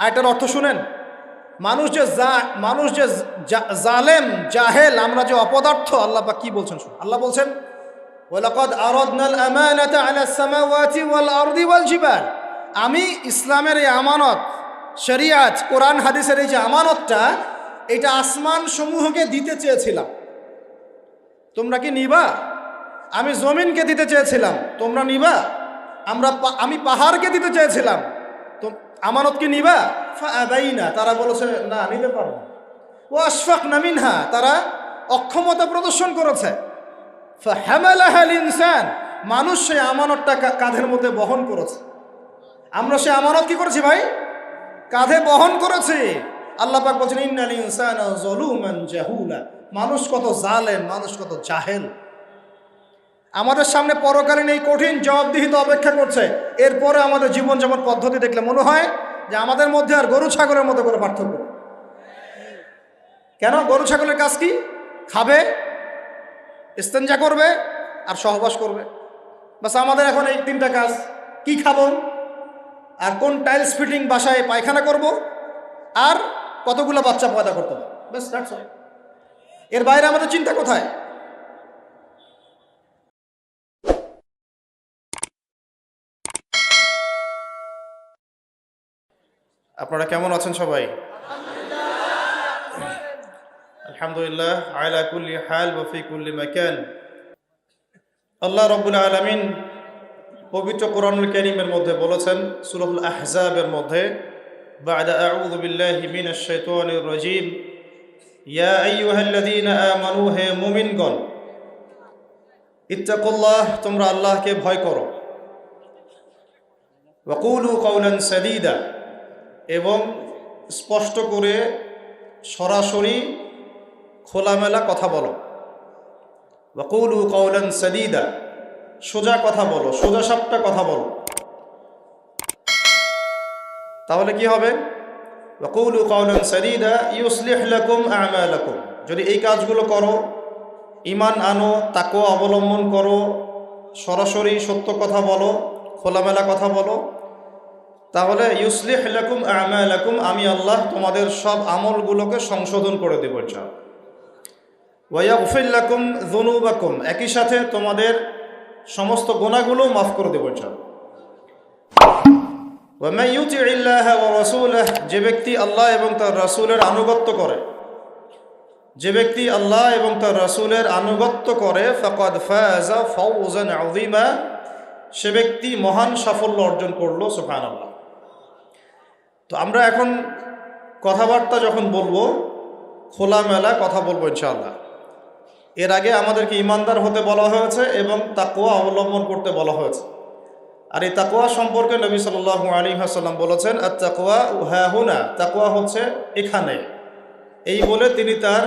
আয়টার অর্থ শুনেন, মানুষ যে জালেম জাহেল, আমরা যে অপদার্থ, আল্লাহ পাক কি বলছেন শুনুন। আল্লাহ বলছেন ওয়ালাকাদ আরাদনাল আমানাতা আলাস সামাওয়াতি ওয়াল আরদি ওয়াল জিবাল, আমি ইসলামের এই আমানত, শরিয়াত, কোরআন হাদিসের এই যে আমানতটা, এটা আসমান সমূহকে দিতে চেয়েছিলাম, তোমরা কি নিবা? আমি জমিনকে দিতে চেয়েছিলাম, তোমরা নিবা? আমি পাহাড়কে দিতে চেয়েছিলাম, তো আমানত কি নিবা? ফাআবাইনা, তারা বলেছে না, নিতে পারো না। ওয়া আশফাকনা মিনহা, তারা অক্ষমতা প্রদর্শন করেছে। ফাহামালাহাল ইনসান, মানুষ সেই আমানতটা কাঁধের মধ্যে বহন করেছে। আমরা সেই আমানত কি করেছি ভাই? কাঁধে বহন করেছি। আল্লাহ পাক বলছেন ইন্নাল ইনসানা যালুমান জাহুলা, মানুষ কত জালেম, মানুষ কত জাহেল। আমাদের সামনে পরকালীন এই কঠিন জবাবদিহিতা অপেক্ষা করছে। এরপরে আমাদের জীবনযাপন পদ্ধতি দেখলে মনে হয় যে আমাদের মধ্যে আর গরু ছাগলের মতো করে পার্থক্য। কেন? গরু ছাগলের কাজ কি? খাবে, ইস্তেঞ্জা করবে আর সহবাস করবে, বাস। আমাদের এখন এই তিনটা কাজ। কি খাবো, আর কোন টাইলস ফিটিং বাসায় পায়খানা করব, আর কতগুলো বাচ্চা পয়দা করতে হবে, বাস, দ্যাটস অল। এর বাইরে আমাদের চিন্তা কোথায়? আপনারা কেমন আছেন সবাই? আলহামদুলিল্লাহ আলা কুল্লি হাল ওয়া ফি কুল্লি মাকান। আল্লাহ রাব্বুল আলামিন পবিত্র কোরআনুল কারীমের মধ্যে বলেছেন, সূরাতুল আহজাবের মধ্যে, বা'দা আউযু বিল্লাহি মিনাশ শাইতানির রাজীম, ইয়া আইয়ুহাল্লাযীনা আমানু, হে মুমিনগণ, ইত্তাকুল্লাহ, তোমরা আল্লাহকে ভয় করো, ওয়া কুলু কাওলান সাদীদা, এবং স্পষ্ট করে সরাসরি খোলামেলা কথা বলো। ওয়া কুলু কাওলান সাদীদা, সোজা কথা বলো, সোজা সাপটা কথা বলো। তাহলে কি হবে? ওয়া কুলু কাওলান সাদীদা ইউসলিহ লাকুম আ'মালাকুম, যদি এই কাজগুলো করো, ঈমান আনো, তাকওয়া অবলম্বন করো, সরাসরি সত্য কথা বলো, খোলামেলা কথা বলো, তাহলে ইউসলিহ লাকুম আ'মালাকুম, আমি আল্লাহ তোমাদের সব আমলগুলোকে সংশোধন করে দেব ইনশাআল্লাহ। ওয়া ইয়াগফির লাকুম যুনুবাকুম, একই সাথে তোমাদের সমস্ত গুনাহগুলো মাফ করে দেব ইনশাআল্লাহ। ওয়া মান ইউতিইল্লাহা ওয়া রাসূলাহু, যে ব্যক্তি আল্লাহ এবং তার রাসূলের আনুগত্য করে, যে ব্যক্তি আল্লাহ এবং তার রাসূলের আনুগত্য করে, ফাকাদ ফাযা ফাওজান আযীমা, সে ব্যক্তি মহান সাফল্য অর্জন করলো। সুবহানাল্লাহ। তো আমরা এখন কথাবার্তা যখন বলবো, খোলামেলা কথা বলবো ইনশাআল্লাহ। এর আগে আমাদেরকে ইমানদার হতে বলা হয়েছে এবং তাকওয়া অবলম্বন করতে বলা হয়েছে। আর এই তাকওয়া সম্পর্কে নবী সাল্লাল্লাহু আলাইহি ওয়াসাল্লাম বলেছেন, আত-তাকওয়া হাহুনা, তাকওয়া হচ্ছে এখানে। এই বলে তিনি তার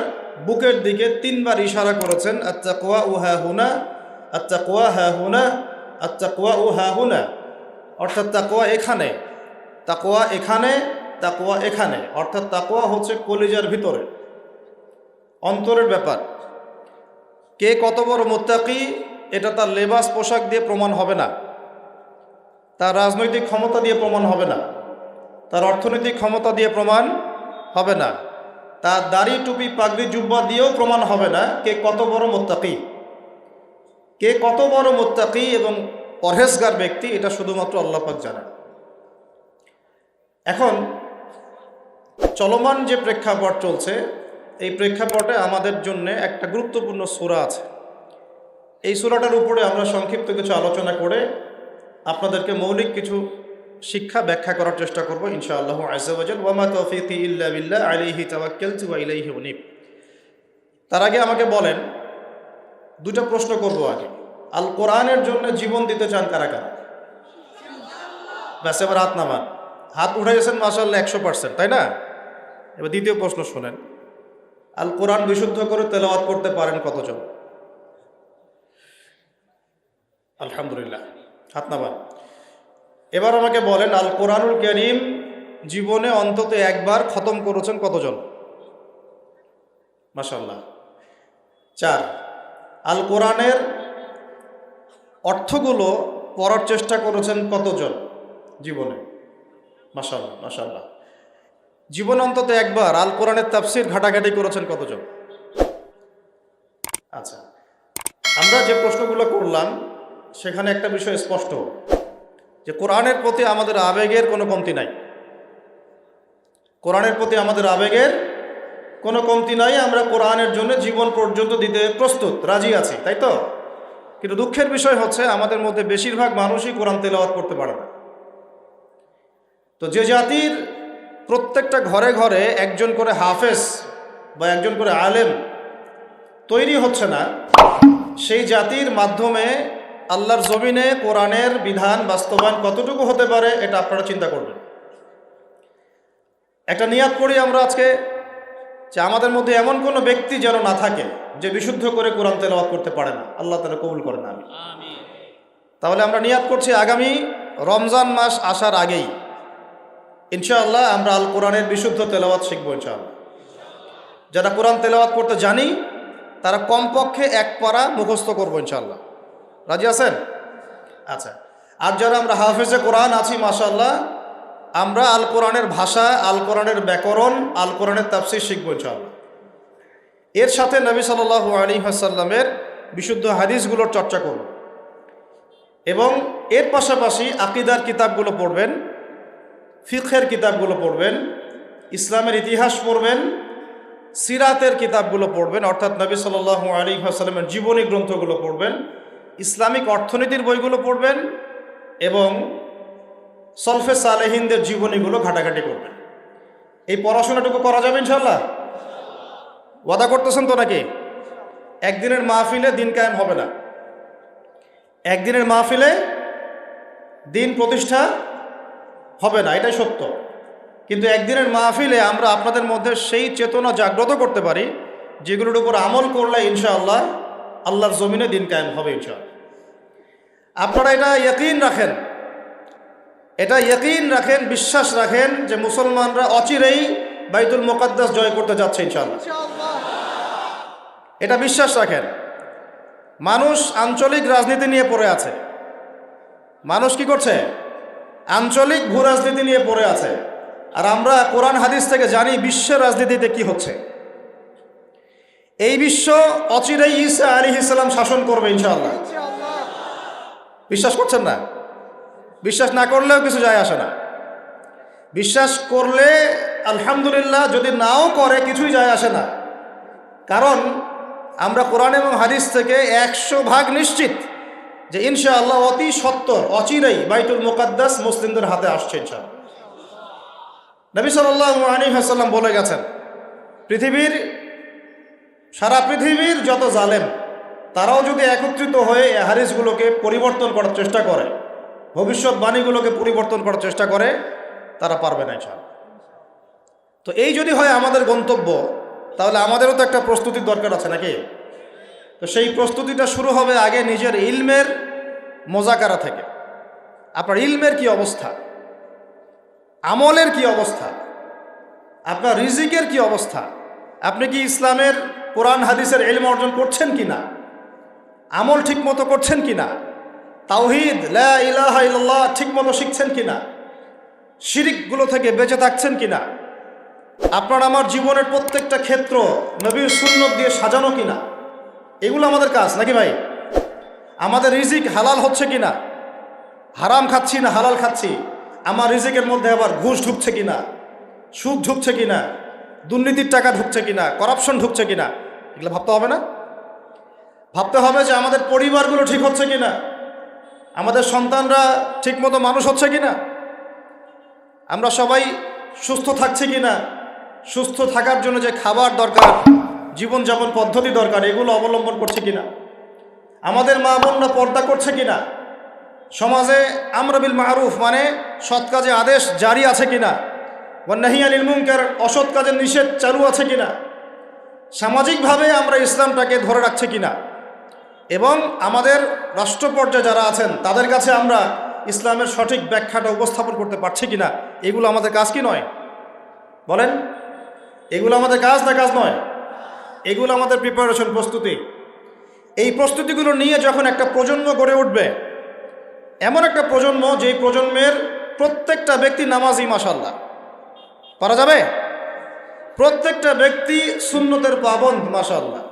বুকের দিকে 3 বার ইশারা করেছেন, আত-তাকওয়া হাহুনা, আত-তাকওয়া হাহুনা, আত-তাকওয়া হাহুনা, অর্থাৎ তাকওয়া এখানে, তাকওয়া এখানে, তাকওয়া এখানে। অর্থাৎ তাকওয়া হচ্ছে কলিজার ভিতরে, অন্তরের ব্যাপার। কে কত বড় মুত্তাকি, এটা তার লেবাস পোশাক দিয়ে প্রমাণ হবে না, তার রাজনৈতিক ক্ষমতা দিয়ে প্রমাণ হবে না, তার অর্থনৈতিক ক্ষমতা দিয়ে প্রমাণ হবে না, তার দাড়ি টুপি পাগড়ি জুব্বা দিয়েও প্রমাণ হবে না কে কত বড় মুত্তাকি। কে কত বড় মুত্তাকি এবং পরহেজগার ব্যক্তি, এটা শুধুমাত্র আল্লাহ পাক জানেন। এখন চলমান যে প্রেক্ষাপট চলছে, এই প্রেক্ষাপটে আমাদের জন্য একটা গুরুত্বপূর্ণ সূরা আছে। এই সূরাটার উপরে আমরা সংক্ষিপ্ত কিছু আলোচনা করে আপনাদেরকে মৌলিক কিছু শিক্ষা ব্যাখ্যা করার চেষ্টা করব ইনশাআল্লাহ আযজা ওয়া জাল্লা। ওয়া মা তাওফীকি ইল্লা বিল্লাহ আলাইহি তাওয়াক্কালতু ওয়া ইলাইহি উনীব। তার আগে আমাকে বলেন, দুটো প্রশ্ন করব আগে। আল কোরআনের জন্য জীবন দিতে চান কারা কারা? ব্যাস, এবার হাত নামান। হাত উঠাইছেন মাশাআল্লাহ 100%, তাই না? এবার দ্বিতীয় প্রশ্ন শুনেন, আল কোরআন বিশুদ্ধ করে তেলাওয়াত করতে পারেন কতজন? আলহামদুলিল্লাহ, হাত নামান। এবার আমাকে বলেন, আল কোরআনুল কারীম জীবনে অন্তত একবার খতম করেছেন কতজন? মাশাআল্লাহ, 4। আল কোরআনের অর্থগুলো পড়ার চেষ্টা করেছেন কতজন জীবনে? মাশাআল্লাহ, মাশাআল্লাহ। জীবন অন্তত একবার আল কোরআনের তাফসির ঘাটাঘাটি করেছেন কতজন? আচ্ছা, আমরা যে প্রশ্নগুলো করলাম সেখানে একটা বিষয় স্পষ্ট যে কোরআনের প্রতি আমাদের আবেগের কোনো কমতি নাই। কোরআনের প্রতি আমাদের আবেগের কোনো কমতি নাই। আমরা কোরআনের জন্য জীবন পর্যন্ত দিতে প্রস্তুত, রাজি আছি, তাই তো? কিন্তু দুঃখের বিষয় হচ্ছে আমাদের মধ্যে বেশিরভাগ মানুষই কোরআন তেলাওয়াত করতে পারে না। তো যে জাতির প্রত্যেকটা ঘরে ঘরে একজন করে হাফেজ বা একজন করে আলেম তৈরি হচ্ছে না, সেই জাতির মাধ্যমে আল্লাহর জমিনে কোরআনের বিধান বাস্তবায়ন কতটুকু হতে পারে এটা আপনারা চিন্তা করবেন। একটা নিয়াত করি আমরা আজকে যে আমাদের মধ্যে এমন কোনো ব্যক্তি যেন না থাকে যে বিশুদ্ধ করে কোরআন তেলাওয়াত করতে পারে না। আল্লাহ তাআলা কবুল করেন, আমিন। তাহলে আমরা নিয়াত করছি আগামী রমজান মাস আসার আগেই ইনশাআল্লাহ আমরা আল কোরআনের বিশুদ্ধ তেলাওয়াত শিখবো ইনশাআল্লাহ। যারা কোরআন তেলাওয়াত করতে জানি তারা কমপক্ষে এক পারা মুখস্থ করবো ইনশাআল্লাহ। রাজি আছেন? আচ্ছা, আর যারা আমরা হাফেজে কোরআন আছি মাশাআল্লাহ, আমরা আল কোরআনের ভাষা, আল কোরআনের ব্যাকরণ, আল কোরআনের তাফসীর শিখবো ইনশাআল্লাহ। এর সাথে নবী সাল্লাল্লাহু আলাইহি ওয়াসাল্লামের বিশুদ্ধ হাদিসগুলোর চর্চা করব এবং এর পাশাপাশি আকীদার কিতাবগুলো পড়বেন, ফিকহের কিতাবগুলো পড়বেন, ইসলামের ইতিহাস পড়বেন, সিরাতের কিতাবগুলো পড়বেন, অর্থাৎ নবী সাল্লাল্লাহু আলাইহি ওয়াসাল্লামের জীবনী গ্রন্থগুলো পড়বেন, ইসলামিক অর্থনীতির বইগুলো পড়বেন এবং সলফে সালেহিনদের জীবনীগুলো ঘাটাঘাটি করবেন। এই পড়াশোনাটুকু করা যাবে ইনশাআল্লাহ? ওয়াদা করতেছেন তো নাকি? একদিনের মাহফিলে দিন কায়েম হবে না, একদিনের মাহফিলে দিন প্রতিষ্ঠা হবে না, এটাই সত্য। কিন্তু একদিনের মাহফিলে আমরা আপনাদের মধ্যে সেই চেতনা জাগ্রত করতে পারি যেগুলোর উপর আমল করলে ইনশাআল্লাহ আল্লাহর জমিনে দিন কায়েম হবে ইনশাআল্লাহ। আপনারা এটা ইয়াকিন রাখেন, এটা ইয়াকিন রাখেন, বিশ্বাস রাখেন যে মুসলমানরা অচিরেই বাইতুল মুকাদ্দাস জয় করতে যাচ্ছে ইনশাআল্লাহ। এটা বিশ্বাস রাখেন। মানুষ আঞ্চলিক রাজনীতি নিয়ে পড়ে আছে, মানুষ কি করছে? আঞ্চলিক ভূ রাজনীতি নিয়ে পড়ে আছে। আর আমরা কোরআন হাদিস থেকে জানি বিশ্বের রাজনীতিতে কি হচ্ছে। এই বিশ্ব অচিরেই ঈসা আলাইহিস সালাম শাসন করবে ইনশাআল্লাহ। বিশ্বাস করছেন না? বিশ্বাস না করলেও কিছু যায় আসে না। বিশ্বাস করলে আলহামদুলিল্লাহ, যদি নাও করে কিছুই যায় আসে না। কারণ আমরা কোরআন এবং হাদিস থেকে 100% নিশ্চিত যে ইনশাআল্লাহ অতি সত্বর অচিরেই বাইতুল মুকাদ্দাস মুসলিমদের হাতে আসছে ইনশাআল্লাহ। নবী সাল্লাল্লাহু আলাইহি ওয়াসাল্লাম বলে গেছেন, সারা পৃথিবীর যত জালেম তারাও যদি একত্রিত হয়ে এই হাদিসগুলোকে পরিবর্তন করার চেষ্টা করে, ভবিষ্যৎবাণীগুলোকে পরিবর্তন করার চেষ্টা করে, তারা পারবে না ইনশাআল্লাহ। তো এই যদি হয় আমাদের গন্তব্য, তাহলে আমাদেরও তো একটা প্রস্তুতির দরকার আছে নাকি? তো সেই প্রস্তুতিটা শুরু হবে আগে নিজের ইলমের মোজাকারা থেকে। আপনার ইলমের কি অবস্থা, আমলের কি অবস্থা, আপনার রিজিকের কি অবস্থা, আপনি কি ইসলামের কোরআন হাদিসের ইলম অর্জন করছেন কিনা, আমল ঠিক মতো করছেন কিনা, তাওহীদ লা ইলাহা ইল্লাল্লাহ ঠিক মতো শিখছেন কিনা, শিরিকগুলো থেকে বেঁচে থাকছেন কিনা, আপনার আমার জীবনের প্রত্যেকটা ক্ষেত্র নবীর সুন্নত দিয়ে সাজানো কিনা, এগুলো আমাদের কাজ নাকি ভাই? আমাদের রিজিক হালাল হচ্ছে কিনা, হারাম খাচ্ছি না হালাল খাচ্ছি, আমার রিজিকের মধ্যে আবার ঘুষ ঢুকছে কিনা, সুদ ঢুকছে কিনা, দুর্নীতির টাকা ঢুকছে কিনা, করাপশন ঢুকছে কিনা, এগুলো ভাবতে হবে না? ভাবতে হবে যে আমাদের পরিবারগুলো ঠিক হচ্ছে কিনা, আমাদের সন্তানরা ঠিকমতো মানুষ হচ্ছে কিনা, আমরা সবাই সুস্থ থাকছি কিনা, সুস্থ থাকার জন্য যে খাবার দরকার, জীবনযাপন পদ্ধতি দরকার, এগুলো অবলম্বন করছে কিনা, আমাদের মা বোনরা পর্দা করছে কিনা, সমাজে আমর বিল মারুফ মানে সৎ কাজে আদেশ জারি আছে কিনা, ওয়া নাহি আনিল মুনকার অসৎ কাজের নিষেধ চালু আছে কিনা, সামাজিকভাবে আমরা ইসলামটাকে ধরে রাখছে কিনা, এবং আমাদের রাষ্ট্র পর্যায়ে যারা আছেন তাদের কাছে আমরা ইসলামের সঠিক ব্যাখ্যাটা উপস্থাপন করতে পারছি কিনা, এগুলো আমাদের কাজ কি নয়? বলেন, এগুলো আমাদের কাজ না কাজ নয়? এগুলো আমাদের প্রিপারেশন, প্রস্তুতি। এই প্রস্তুতিগুলো নিয়ে যখন একটা প্রজন্ম গড়ে উঠবে, এমন একটা প্রজন্ম যেই প্রজন্মের প্রত্যেকটা ব্যক্তি নামাজি, মাশাআল্লাহ, পারা যাবে? প্রত্যেকটা ব্যক্তি সুন্নতের পাবন্দ, মাশাআল্লাহ।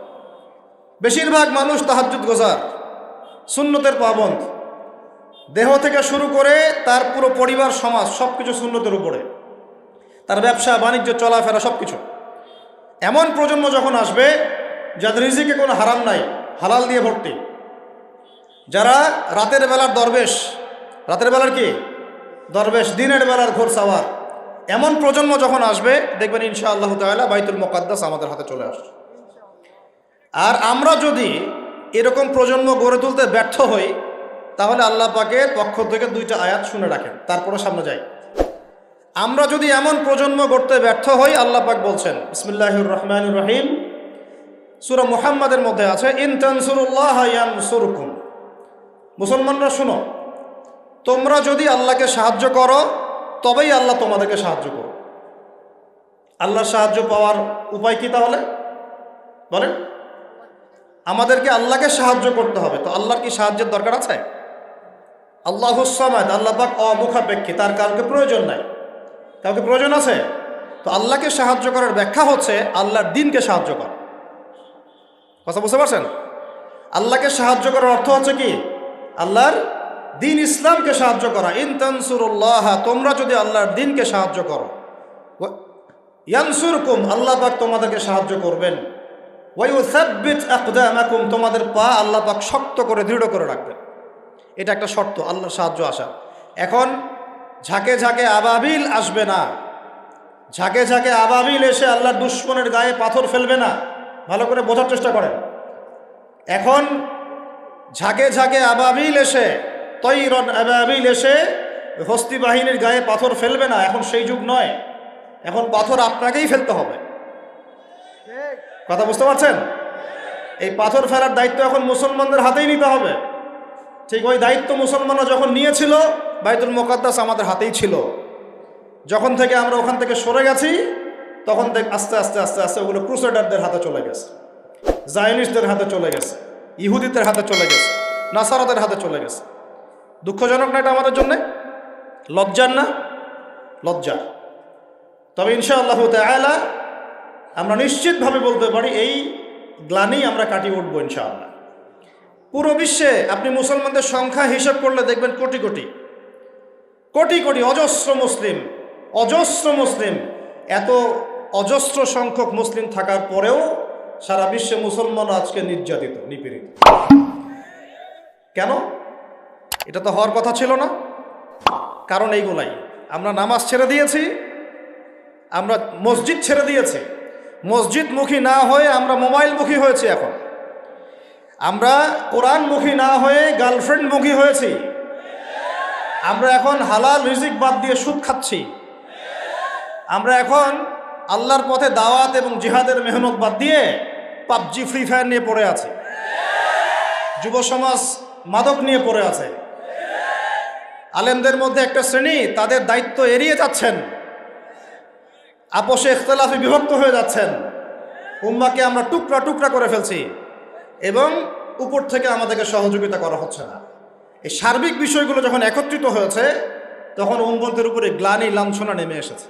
বেশিরভাগ মানুষ তাহাজ্জুদ গোজার, সুন্নতের পাবন্দ। দেহ থেকে শুরু করে তার পুরো পরিবার, সমাজ সব কিছু সুন্নতের উপরে, তার ব্যবসা বাণিজ্য, চলাফেরা সব কিছু। এমন প্রজন্ম যখন আসবে যাদের রিজিকে কোনো হারাম নাই, হালাল দিয়ে ভর্তি, যারা রাতের বেলার দরবেশ, রাতের বেলার কি দরবেশ, দিনের বেলার ঘোরসাওয়ার, এমন প্রজন্ম যখন আসবে দেখবেন ইনশাআল্লাহ তাআলা বাইতুল মুকাদ্দাস আমাদের হাতে চলে আসছে। আর আমরা যদি এরকম প্রজন্ম গড়ে তুলতে ব্যর্থ হই, তাহলে আল্লাহ পাকের পক্ষ থেকে দুইটা আয়াত শুনে রাখেন, তারপরে সামনে যাই। আমরা যদি এমন প্রজন্ম গড়তে ব্যর্থ হই, আল্লাহ পাক বলছেন বিসমিল্লাহির রহমানির রহিম, সূরা মুহাম্মাদের মধ্যে আছে, ইন তানসুরুল্লাহ ইয়ানসুরকুম। মুসলমানরা শুনো, তোমরা যদি আল্লাহকে সাহায্য করো তবেই আল্লাহ তোমাদেরকে সাহায্য করো। আল্লাহর সাহায্য পাওয়ার উপায় কি তাহলে বলেন? আমাদেরকে আল্লাহকে সাহায্য করতে হবে। তো আল্লাহর কি সাহায্যের দরকার আছে? আল্লাহুস সামাদ, আল্লাহ পাক অমুখাপেক্ষী, তার কাউকে প্রয়োজন নাই। কাউকে প্রয়োজন আছে? তো আল্লাহকে সাহায্য করার ব্যাখ্যা হচ্ছে আল্লাহর দ্বীনকে সাহায্য করা। কথা বুঝতে পারছেন? আল্লাহকে সাহায্য করার অর্থ হচ্ছে কি? আল্লাহর দ্বীন ইসলামকে সাহায্য করা। ইন তানসুরুল্লাহ, তোমরা যদি আল্লাহর দ্বীনকে সাহায্য করো, ইয়ানসুরকুম, আল্লাহ পাক তোমাদেরকে সাহায্য করবেন। ওয়া ইউসাব্বিত আকদামাকুম, তোমাদের পা আল্লাহ পাক শক্ত করে দৃঢ় করে রাখবেন। এটা একটা শর্ত আল্লাহর সাহায্য আসা। এখন ঝাঁকে ঝাঁকে আবাবিল আসবে না, ঝাঁকে ঝাঁকে আবাবিল এসে আল্লাহর দুশমনের গায়ে পাথর ফেলবে না। ভালো করে বোঝার চেষ্টা করেন। এখন ঝাঁকে ঝাঁকে আবাবিল এসে, তৈরন আবাবিল এসে হস্তি বাহিনীর গায়ে পাথর ফেলবে না। এখন সেই যুগ নয়, এখন পাথর আপনাকেই ফেলতে হবে। কথা বুঝতে পারছেন? এই পাথর ফেলার দায়িত্ব এখন মুসলমানদের হাতেই নিতে হবে। ঠিক ওই দায়িত্ব মুসলমানরা যখন নিয়েছিল, বাইতুল মুকাদ্দাস আমাদের হাতেই ছিল। যখন থেকে আমরা ওখান থেকে সরে গেছি, তখন থেকে আস্তে আস্তে আস্তে আস্তে ওগুলো ক্রুসেডারদের হাতে চলে গেছে, জায়নিস্টদের হাতে চলে গেছে, ইহুদিদের হাতে চলে গেছে, নাসারাদের হাতে চলে গেছে। দুঃখজনক না এটা আমাদের জন্যে? লজ্জার না? লজ্জার। তবে ইনশাআল্লাহ তাআলা আমরা নিশ্চিতভাবে বলতে পারি এই গ্লানি আমরা কাটিয়ে উঠবো ইনশাআল্লাহ। পুরো বিশ্বে আপনি মুসলমানদের সংখ্যা হিসাব করলে দেখবেন কোটি কোটি কোটি কোটি অজস্র মুসলিম, অজস্র মুসলিম। এত অজস্র সংখ্যক মুসলিম থাকার পরেও সারা বিশ্বে মুসলমান আজকে নির্যাতিত, নিপীড়িত। কেন? এটা তো হওয়ার কথা ছিল না। কারণ এইগুলাই, আমরা নামাজ ছেড়ে দিয়েছি, আমরা মসজিদ ছেড়ে দিয়েছি, মসজিদমুখী না হয়ে আমরা মোবাইলমুখী হয়েছি। এখন আমরা কোরআনমুখী না হয়ে গার্লফ্রেন্ডমুখী হয়েছি। আমরা এখন হালাল রিজিক বাদ দিয়ে সুদ খাচ্ছি। আমরা এখন আল্লাহর পথে দাওয়াত এবং জিহাদের মেহনত বাদ দিয়ে পাবজি, ফ্রি ফায়ার নিয়ে পড়ে আছে। যুব সমাজ মাদক নিয়ে পড়ে আছে। আলেমদের মধ্যে একটা শ্রেণী তাদের দায়িত্ব এড়িয়ে যাচ্ছেন, আপোষে ইখতিলাফে বিভক্ত হয়ে যাচ্ছেন। উম্মাহকে আমরা টুকরা টুকরা করে ফেলছি এবং উপর থেকে আমাদেরকে সহযোগিতা করা হচ্ছে না। এই সার্বিক বিষয়গুলো যখন একত্রিত হয়েছে, তখন উম্মতের উপরে গ্লানি, লাঞ্ছনা নেমে এসেছে।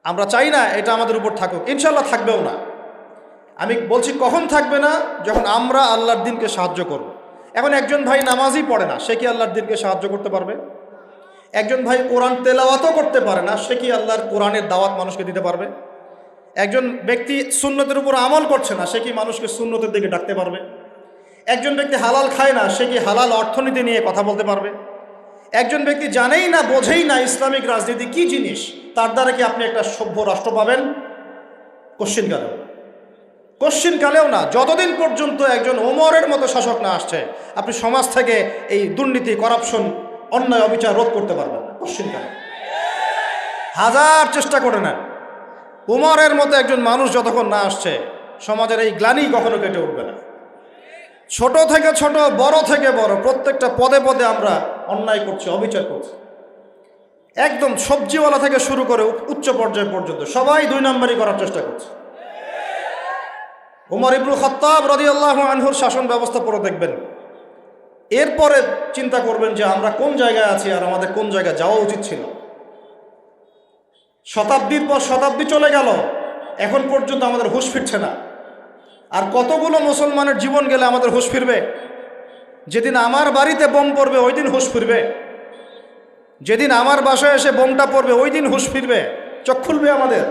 আমরা চাই না এটা আমাদের উপর থাকুক, ইনশাআল্লাহ থাকবেও না। আমি বলছি কখন থাকবে না? যখন আমরা আল্লাহর দ্বীনকে সাহায্য করব। এখন একজন ভাই নামাজই পড়ে না, সে কি আল্লাহর দ্বীনকে সাহায্য করতে পারবে? একজন ভাই কোরআন তেলাওয়াতও করতে পারে না, সে কি আল্লাহর কোরআনের দাওয়াত মানুষকে দিতে পারবে? একজন ব্যক্তি সুন্নতের উপর আমল করছে না, সে কি মানুষকে সুন্নতের দিকে ডাকতে পারবে? একজন ব্যক্তি হালাল খায় না, সে কি হালাল অর্থনীতি নিয়ে কথা বলতে পারবে? একজন ব্যক্তি জানেই না, বোঝেই না ইসলামিক রাজনীতি কি জিনিস, তার দ্বারা কি আপনি একটা সভ্য রাষ্ট্র পাবেন? কোশ্চিনকালেও না। যতদিন পর্যন্ত একজন ওমরের মতো শাসক না আসছে, আপনি সমাজ থেকে এই দুর্নীতি, করাপশন, অন্যায়, অবিচার রোধ করতে পারবেন না কোশ্চিনকালে। হাজার চেষ্টা করে নেন, ওমরের মতো একজন মানুষ যতক্ষণ না আসছে, সমাজের এই গ্লানি কখনো কেটে উঠবে না। ছোট থেকে ছোট, বড় থেকে বড়, প্রত্যেকটা পদে পদে আমরা অন্যায় করছি, অবিচার করছি। একদম সবজিওয়ালা থেকে শুরু করে উচ্চ পর্যায় পর্যন্ত সবাই দুই নম্বরই করার চেষ্টা করছে। উমর ইবনে খাত্তাব রাদিয়াল্লাহু আনহুর শাসন ব্যবস্থা পড়ে দেখবেন, এরপরে চিন্তা করবেন যে আমরা কোন জায়গায় আছি আর আমাদের কোন জায়গায় যাওয়া উচিত ছিল। শতাব্দীর পর শতাব্দী চলে গেল, এখন পর্যন্ত আমাদের হুঁশ ফিরছে না। আর কতগুলো মুসলমানের জীবন গেলে আমাদের হুঁশ ফিরবে? যেদিন আমার বাড়িতে বোম পড়বে ওই দিন হুঁশ ফিরবে, যেদিন আমার বাসায় এসে বোমটা পড়বে ওই দিন হুঁশ ফিরবে, চোখ খুলবে আমাদের।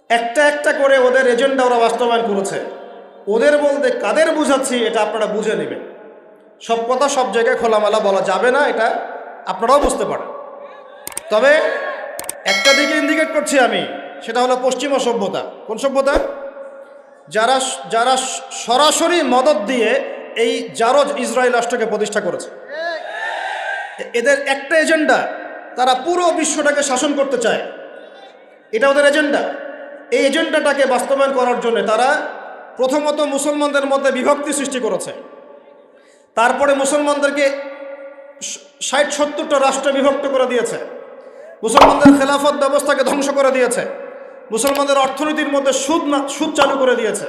একটা একটা করে ওদের এজেন্ডা ওরা বাস্তবায়ন করেছে। ওদের বলতে কাদের বুঝাচ্ছি এটা আপনারা বুঝে নেবেন। সব কথা সব জায়গায় খোলামেলা বলা যাবে না, এটা আপনারাও বুঝতে পারেন। তবে একটা দিকে ইন্ডিকেট করছি আমি, সেটা হলো পশ্চিমা সভ্যতা। কোন সভ্যতা? যারা যারা সরাসরি মদদ দিয়ে এই জারজ ইসরায়েল রাষ্ট্রকে প্রতিষ্ঠা করেছে। এদের একটা এজেন্ডা, তারা পুরো বিশ্বটাকে শাসন করতে চায়, এটা ওদের এজেন্ডা। এই এজেন্ডাটাকে বাস্তবায়ন করার জন্য তারা প্রথমত মুসলমানদের মধ্যে বিভক্তি সৃষ্টি করেছে, তারপরে মুসলমানদেরকে 60-70টা রাষ্ট্রে বিভক্ত করে দিয়েছে, মুসলমানদের খেলাফত ব্যবস্থাকে ধ্বংস করে দিয়েছে, মুসলমানদের অর্থনীতির মধ্যে সুদ চালু করে দিয়েছে।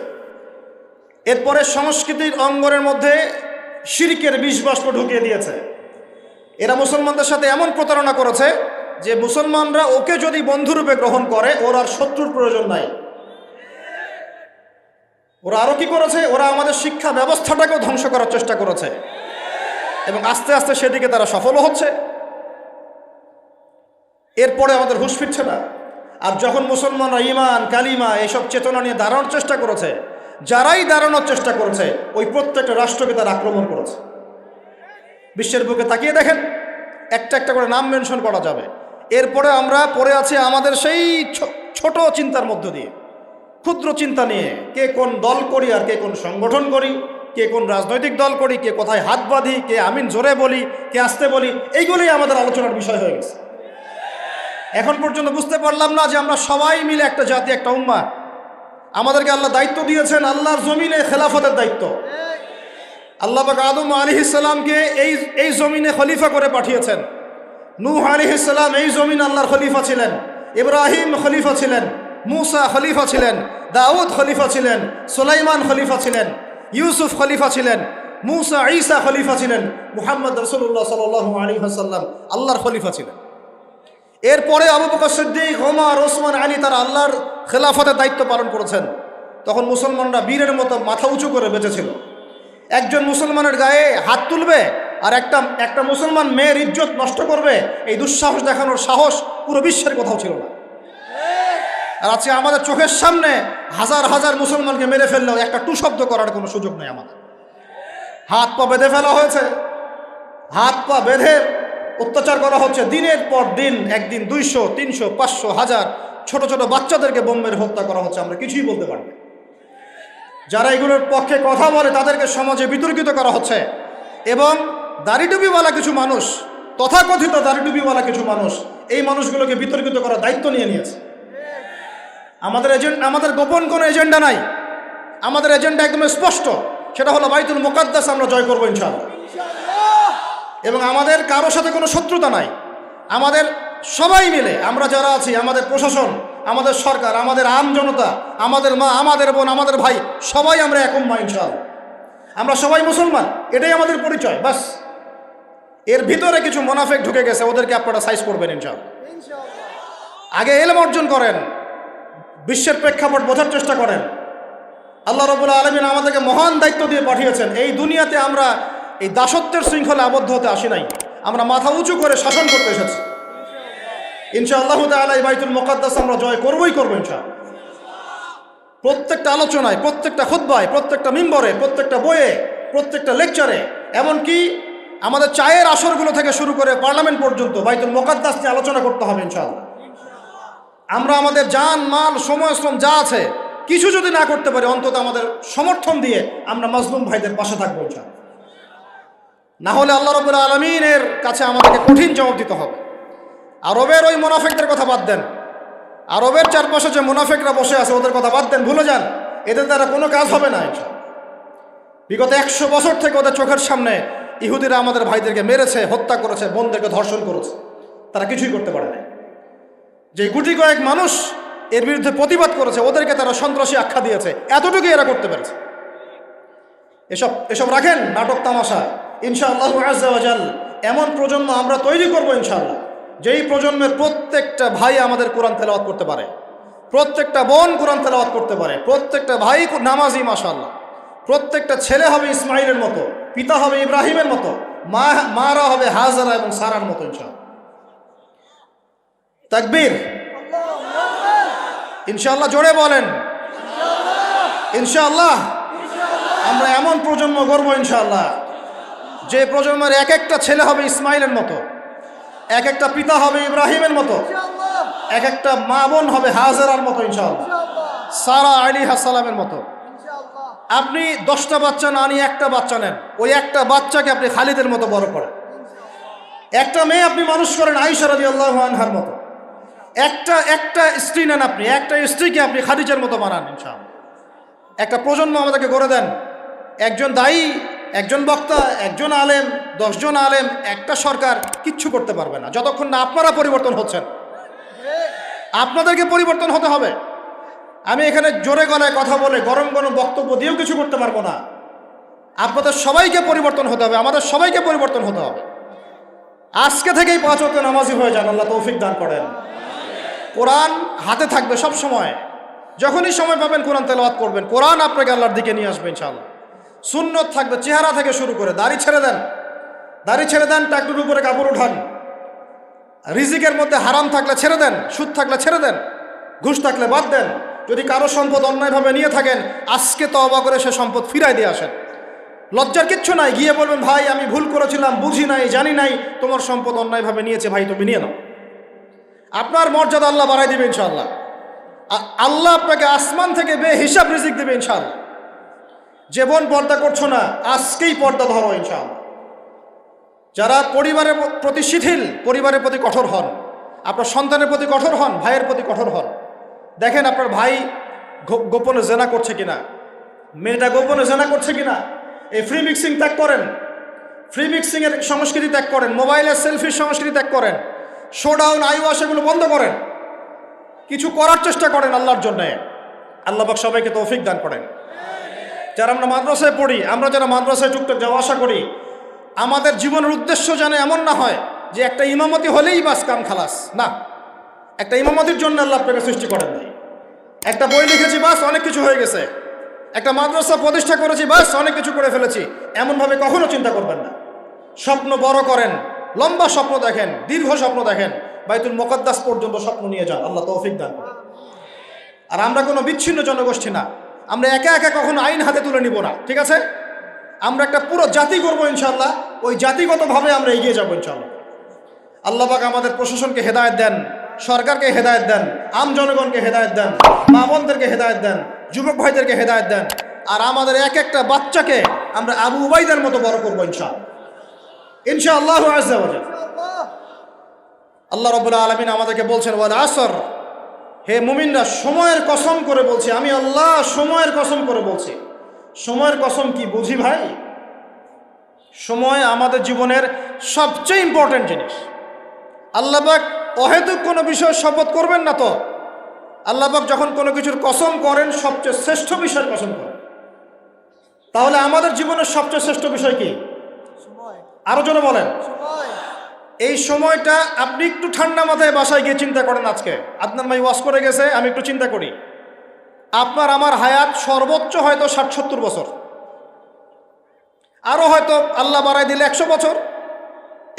এরপরে সংস্কৃতির অঙ্গনের মধ্যে শিরকের বিষবাষ্প ঢুকিয়ে দিয়েছে। এরা মুসলমানদের সাথে এমন প্রতারণা করেছে যে মুসলমানরা ওকে যদি বন্ধুরূপে গ্রহণ করে ওর আর শত্রুর প্রয়োজন নাই। ওরা আরো কি করেছে? ওরা আমাদের শিক্ষা ব্যবস্থাটাকেও ধ্বংস করার চেষ্টা করেছে এবং আস্তে আস্তে সেদিকে তারা সফলও হচ্ছে। এরপরে আমাদের হুঁশ ফিরছে না। আর যখন মুসলমানরা ঈমান, কালিমা এইসব চেতনা নিয়ে দাঁড়ানোর চেষ্টা করেছে, যারাই দাঁড়ানোর চেষ্টা করেছে ওই প্রত্যেকটা রাষ্ট্রকে তারা আক্রমণ করেছে। বিশ্বের বুকে তাকিয়ে দেখেন, একটা একটা করে নাম মেনশন করা যাবে। এরপরে আমরা পড়ে আছি আমাদের সেই ছোট চিন্তার মধ্য দিয়ে, ক্ষুদ্র চিন্তা নিয়ে, কে কোন দল করি আর কে কোন সংগঠন করি, কে কোন রাজনৈতিক দল করি, কে কোথায় হাত বাঁধি, কে আমিন জোরে বলি, কে আস্তে বলি, এইগুলোই আমাদের আলোচনার বিষয় হয়ে গেছে। এখন পর্যন্ত বুঝতে পারলাম না যে আমরা সবাই মিলে একটা জাতি, একটা উম্মাহ। আমাদেরকে আল্লাহ দায়িত্ব দিয়েছেন, আল্লাহর জমিনে খেলাফতের দায়িত্ব। আল্লাহ পাক আদম আলাইহিস সালামকে এই জমিনে খলিফা করে পাঠিয়েছেন। নূহ আলাইহিস সালাম এই জমিন আল্লাহর খলিফা ছিলেন, ইব্রাহিম খলিফা ছিলেন, মূসা খলিফা ছিলেন, দাউদ খলিফা ছিলেন, সুলাইমান খলিফা ছিলেন, ইউসুফ খলিফা ছিলেন, মূসা ঈসা খলিফা ছিলেন, মুহাম্মদ রাসূলুল্লাহ সাল্লাল্লাহু আলাইহি ওয়াসাল্লাম আল্লাহর খলিফা ছিলেন। এরপরে আবু বকর সিদ্দিক, ওমর, ওসমান, আলী তারা আল্লাহর খেলাফতের দায়িত্ব পালন করেছেন। তখন মুসলমানরা বীরের মতো মাথা উঁচু করে বেঁচেছিল। একজন মুসলমানের গায়ে হাত তুলবে আর একটা মুসলমান মেয়ের ইজ্জত নষ্ট করবে, এই দুঃসাহস দেখানোর সাহস পুরো বিশ্বের কোথাও ছিল না। আর আজকে আমাদের চোখের সামনে হাজার হাজার মুসলমানকে মেরে ফেললেও একটা টু শব্দ করার কোনো সুযোগ নেই আমাদের। হাত পা বেঁধে ফেলা হয়েছে, হাত পা বেঁধে অত্যাচার করা হচ্ছে দিনের পর দিন। একদিন 200, 300, 500, 1000 ছোট ছোট বাচ্চাদেরকে বোম মেরে হত্যা করা হচ্ছে, আমরা কিছুই বলতে পারি না। যারা এগুলোর পক্ষে কথা বলে তাদেরকে সমাজে বিতর্কিত করা হচ্ছে এবং দাড়িটুপিওয়ালা কিছু মানুষ, তথাকথিত দাড়িটুপিওয়ালা কিছু মানুষ এই মানুষগুলোকে বিতর্কিত করার দায়িত্ব নিয়েছে। আমাদের গোপন কোনো এজেন্ডা নাই, আমাদের এজেন্ডা একদম স্পষ্ট, সেটা হলো বাইতুল মুকাদ্দাস আমরা জয় করবো ইনশাআল্লাহ। এবং আমাদের কারোর সাথে কোনো শত্রুতা নাই। আমাদের সবাই মিলে আমরা যারা আছি, আমাদের প্রশাসন, আমাদের সরকার, আমাদের আম জনতা, আমাদের মা, আমাদের বোন, আমাদের ভাই, সবাই আমরা এক উম্মাহ ইনশাআল্লাহ। আমরা সবাই মুসলমান, এটাই আমাদের পরিচয়, বাস। এর ভিতরে কিছু মুনাফিক ঢুকে গেছে, ওদেরকে আপনারা সাইজ করবেন ইনশাআল্লাহ। আগে ইলম অর্জন করেন, বিশ্বের প্রেক্ষাপট বোঝার চেষ্টা করেন। আল্লাহ রাব্বুল আলামিন আমাদেরকে মহান দায়িত্ব দিয়ে পাঠিয়েছেন। এই দুনিয়াতে আমরা এই দাসত্বের শৃঙ্খলে আবদ্ধ হতে আসি নাই, আমরা মাথা উঁচু করে শাসন করতে এসেছি ইনশাআল্লাহ তাআলা। এই বাইতুল মুকাদ্দাস আমরা জয় করবই করবো ইনশাআল্লাহ। প্রত্যেকটা আলোচনায়, প্রত্যেকটা খুতবায়, প্রত্যেকটা মিম্বরে, প্রত্যেকটা বইয়ে, প্রত্যেকটা লেকচারে, এমনকি আমাদের চায়ের আসরগুলো থেকে শুরু করে পার্লামেন্ট পর্যন্ত বাইতুল মুকাদ্দাস নিয়ে আলোচনা করতে হবে ইনশাআল্লাহ। আমরা আমাদের জান, মাল, সময়, শ্রম যা আছে কিছু যদি না করতে পারি, অন্তত আমাদের সমর্থন দিয়ে আমরা মাজলুম ভাইদের পাশে থাকবো ইনশাআল্লাহ। না হলে আল্লাহ রাব্বুল আলামিনের কাছে আমাদেরকে কঠিন জবাব দিতে হবে। আরবের ওই মুনাফিকদের কথা বাদ দেন, আরবের চারপাশে যে মুনাফিকরা বসে আছে ওদের কথা বাদ দেন, ভুলে যান, এদের দ্বারা কোনো কাজ হবে না ইনশাআল্লাহ। বিগত 100 বছর থেকে ওদের চোখের সামনে ইহুদিরা আমাদের ভাইদেরকে মেরেছে, হত্যা করেছে, বোনদেরকে ধর্ষণ করেছে, তারা কিছুই করতে পারে না। যে গুটি কয়েক মানুষ এর বিরুদ্ধে প্রতিবাদ করেছে ওদেরকে তারা সন্ত্রাসী আখ্যা দিয়েছে, এতটুকুই এরা করতে পেরেছে। এসব রাখেন নাটক তামাশা। ইনশাআল্লাহু আযজা ওয়া জাল এমন প্রজন্ম আমরা তৈরি করব ইনশাআল্লাহ, যেই প্রজন্মের প্রত্যেকটা ভাই আমাদের কোরআন তেলাওয়াত করতে পারে, প্রত্যেকটা বোন কোরআন তেলাওয়াত করতে পারে, প্রত্যেকটা ভাই নামাজি মাশাআল্লাহ, প্রত্যেকটা ছেলে হবে ইসমাইলের মতো, পিতা হবে ইব্রাহিমের মতো, মারা হবে হাজারা এবং সারার মতো ইনশাআল্লাহ। তাকবীর, ইনশাআল্লাহ জোরে বলেন ইনশাআল্লাহ। আমরা এমন প্রজন্ম গড়ব ইনশাআল্লাহ, যে প্রজন্মের এক একটা ছেলে হবে ইসমাইলের মতো, এক একটা পিতা হবে ইব্রাহিমের মতো, এক একটা মা বোন হবে হাজারার মতো ইনশাআল্লাহ, সারা আলাইহিস সালামের মতো। আপনি 10টা বাচ্চা না নিয়ে একটা বাচ্চা নেন, ওই একটা বাচ্চাকে আপনি খালিদের মতো বড় করেন। একটা মেয়ে আপনি মানুষ করেন আয়েশা রাদিয়াল্লাহু আনহার মতো। একটা স্ত্রী নেন, আপনি একটা স্ত্রীকে আপনি খাদিজার মতো বানান ইনশাআল্লাহ। একটা প্রজন্ম আমাদেরকে গড়ে দেন। একজন দায়ী, একজন বক্তা, একজন আলেম, 10 জন আলেম, একটা সরকার কিচ্ছু করতে পারবে না যতক্ষণ না আপনারা পরিবর্তন হচ্ছেন। আপনাদেরকে পরিবর্তন হতে হবে। আমি এখানে জোরে গলায় কথা বলে গরম গরম বক্তব্য দিয়েও কিছু করতে পারবো না। আপনাদের সবাইকে পরিবর্তন হতে হবে, আমাদের সবাইকে পরিবর্তন হতে হবে। আজকে থেকেই 5 ওয়াক্ত নামাজি হয়ে যান, আল্লাহ তৌফিক দান করেন। কোরআন হাতে থাকবে সব সময়, যখনই সময় পাবেন কোরআন তেলাওয়াত করবেন। কোরআন আপনাকে আল্লাহর দিকে নিয়ে আসবে ইনশাআল্লাহ। সুন্নত থাকবে চেহারা থেকে শুরু করে, দাড়ি ছেড়ে দেন, টাকটুর উপরে কাপড় উঠান। রিজিকের মধ্যে হারাম থাকলে ছেড়ে দেন, সুদ থাকলে ছেড়ে দেন, ঘুষ থাকলে বাদ দেন। যদি কারো সম্পদ অন্যায়ভাবে নিয়ে থাকেন, আজকে তওবা করে সে সম্পদ ফিরাই দিয়ে আসেন। লজ্জার কিচ্ছু নাই, গিয়ে বলবেন ভাই আমি ভুল করেছিলাম, বুঝি নাই, জানি নাই, তোমার সম্পদ অন্যায়ভাবে নিয়েছে, ভাই তুমি নিয়ে নাও। আপনার মর্যাদা আল্লাহ বাড়াই দিবে ইনশাআল্লাহ। আল্লাহ আপনাকে আসমান থেকে বেহিসাব রিজিক দেবে ইনশাআল্লাহ। যে বোন পর্দা করছো না, আজকেই পর্দা ধরো ইনশাআল্লাহ। যারা পরিবারের প্রতি শিথিল, পরিবারের প্রতি কঠোর হন, আপনার সন্তানের প্রতি কঠোর হন, ভাইয়ের প্রতি কঠোর হন। দেখেন আপনার ভাই গোপনে জেনা করছে কিনা, মেয়েটা গোপনে জেনা করছে কিনা। এই ফ্রি মিক্সিং ত্যাগ করেন, ফ্রি মিক্সিং এর সংস্কৃতি ত্যাগ করেন, মোবাইলের সেলফির সংস্কৃতি ত্যাগ করেন, শোডাউন আইওয়াশ এগুলো বন্ধ করেন, কিছু করার চেষ্টা করেন আল্লাহর জন্য। আল্লাহ পাক সবাইকে তৌফিক দান করেন। যারা আমরা মাদ্রাসায় পড়ি, আমরা যারা মাদ্রাসায় টুকটাক যাওয়া আসা করি, আমাদের জীবনের উদ্দেশ্য যেন এমন না হয় যে একটা ইমামতি হলেই বাস কাম খালাস। না, একটা ইমামতির জন্য আল্লাহ আপনাকে সৃষ্টি করেন নাই। একটা বই লিখেছি বাস অনেক কিছু হয়ে গেছে, একটা মাদ্রাসা প্রতিষ্ঠা করেছি বাস অনেক কিছু করে ফেলেছি, এমনভাবে কখনো চিন্তা করবেন না। স্বপ্ন বড় করেন, লম্বা স্বপ্ন দেখেন, দীর্ঘ স্বপ্ন দেখেন, বাইতুল মুকাদ্দাস পর্যন্ত স্বপ্ন নিয়ে যান, আল্লাহ তৌফিক দান করেন। আর আমরা কোনো বিচ্ছিন্ন জনগোষ্ঠী না, আমরা একা একা কখনো আইন হাতে তুলে নিব না, ঠিক আছে? আমরা একটা পুরো জাতি করবো ইনশাআল্লাহ, ওই জাতিগতভাবে আমরা এগিয়ে যাবো ইনশাআল্লাহ। আল্লাহ পাক আমাদের প্রশাসনকে হেদায়েত দেন, সরকারকে হেদায়েত দেন, আম জনগণকে হেদায়েত দেন, মা বোনদেরকে হেদায়েত দেন, যুবক ভাইদেরকে হেদায়েত দেন। আর আমাদের এক একটা বাচ্চাকে আমরা আবু উবাইদার মতো বড় করবো ইনশাআল্লাহ, ইনশাআল্লাহ আযজা ওয়া জাল। আল্লাহ রাব্বুল আলামিন আমাদেরকে বলছেন ওয়াল আসর, হে মুমিনরা সময়ের কসম করে বলছি, আমি আল্লাহ সময়ের কসম করে বলছি। সময়ের কসম কি বুঝি ভাই? সময় আমাদের জীবনের সবচেয়ে ইম্পর্টেন্ট জিনিস। আল্লাহ পাক অহেতুক কোনো বিষয় শপথ করবেন না তো। আল্লাহ পাক যখন কোনো কিছুর কসম করেন, সবচেয়ে শ্রেষ্ঠ বিষয়ের কসম করেন। তাহলে আমাদের জীবনের সবচেয়ে শ্রেষ্ঠ বিষয় কি? আরো জোরে বলেন। এই সময়টা আপনি একটু ঠান্ডা মাথায় বাসায় গিয়ে চিন্তা করেন। আজকে আদনান ভাই ওয়াজ করে গেছে, আমি একটু চিন্তা করি, আপনার আমার হায়াত সর্বোচ্চ হয়তো 60-70 বছর, আরো হয়তো আল্লাহ বাড়াই দিলে 100 বছর,